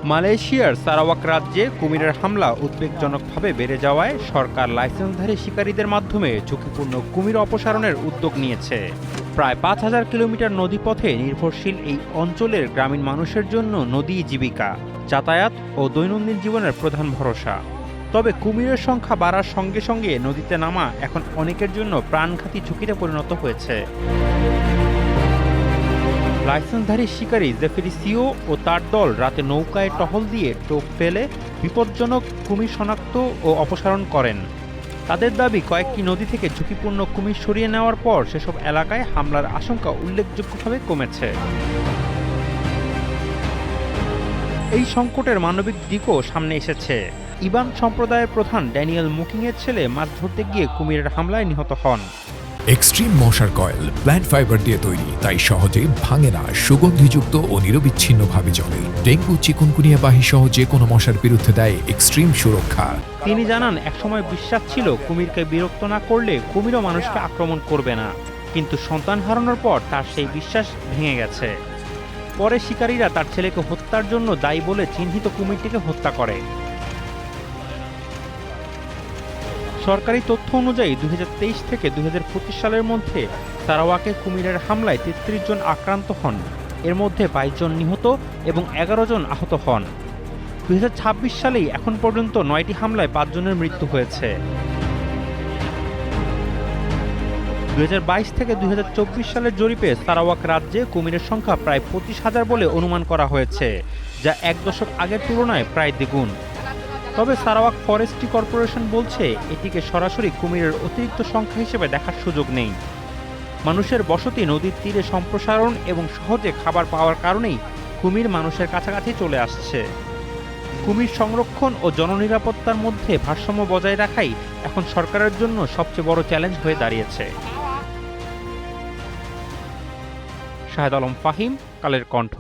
মালয়েশিয়ার সারাওয়াক রাজ্যে কুমিরের হামলা উদ্বেগজনকভাবে বেড়ে যাওয়ায় সরকার লাইসেন্সধারী শিকারীদের মাধ্যমে ঝুঁকিপূর্ণ কুমির অপসারণের উদ্যোগ নিয়েছে। প্রায় ৫,০০০ কিলোমিটার নদীপথে নির্ভরশীল এই অঞ্চলের গ্রামীণ মানুষের জন্য নদীই জীবিকা, যাতায়াত ও দৈনন্দিন জীবনের প্রধান ভরসা। তবে কুমিরের সংখ্যা বাড়ার সঙ্গে সঙ্গে নদীতে নামা এখন অনেকের জন্য প্রাণঘাতী ঝুঁকিতে পরিণত হয়েছে। লাইসেন্সধারী শিকারী জেফেরি সিও ও তার দল রাতে নৌকায় টহল দিয়ে টোপ ফেলে বিপজ্জনক কুমির শনাক্ত ও অপসারণ করেন। তাদের দাবি, কয়েকটি নদী থেকে ঝুঁকিপূর্ণ কুমির সরিয়ে নেওয়ার পর সেসব এলাকায় হামলার আশঙ্কা উল্লেখযোগ্যভাবে কমেছে। এই সংকটের মানবিক দিকও সামনে এসেছে। ইবান সম্প্রদায়ের প্রধান ড্যানিয়েল মুকিংয়ের ছেলে মাছ ধরতে গিয়ে কুমিরের হামলায় নিহত হন। এক্সট্রিম মশার কয়েল প্ল্যান্ট ফাইবার দিয়ে তৈরি, তাই সহজে ভাঙে না, সুগন্ধিযুক্ত ও নিরবিচ্ছিন্নভাবে জ্বলে। ডেঙ্গু, চিকুনগুনিয়া বাহি সহ যে কোনো মশার বিরুদ্ধে দেয় এক্সট্রিম সুরক্ষা। তিনি জানান, একসময় বিশ্বাস ছিল কুমিরকে বিরক্ত না করলে কুমিরও মানুষকে আক্রমণ করবে না, কিন্তু সন্তান হারানোর পর তার সেই বিশ্বাস ভেঙে গেছে। পরে শিকারীরা তার ছেলেকে হত্যার জন্য দায়ী বলে চিহ্নিত কুমিরটিকে হত্যা করে। সরকারি তথ্য অনুযায়ী ২০২৩ থেকে ২০২৫ সালের মধ্যে সারাওয়াকে কুমিরের হামলায় ৩৩ জন আক্রান্ত হন। এর মধ্যে ২২ জন নিহত এবং ১১ জন আহত হন। ২০২৬ সালেই এখন পর্যন্ত ৯টি হামলায় ৫ জনের মৃত্যু হয়েছে। ২০২২ থেকে ২০২৪ সালের জরিপে সারাওয়াক রাজ্যে কুমিরের সংখ্যা প্রায় ২৫,০০০ বলে অনুমান করা হয়েছে, যা এক দশক আগের তুলনায় প্রায় দ্বিগুণ। তবে সারাওয়াক ফরেস্ট্রি কর্পোরেশন বলছে, এটিকে সরাসরি কুমিরের অতিরিক্ত সংখ্যা হিসেবে দেখার সুযোগ নেই। মানুষের বসতি, নদীর তীরে সম্প্রসারণ এবং সহজে খাবার পাওয়ার কারণেই কুমির মানুষের কাছাকাছি চলে আসছে। কুমির সংরক্ষণ ও জননিরাপত্তার মধ্যে ভারসাম্য বজায় রাখাই এখন সরকারের জন্য সবচেয়ে বড় চ্যালেঞ্জ হয়ে দাঁড়িয়েছে। শাহেদ আলম ফাহিম, কালের কণ্ঠ।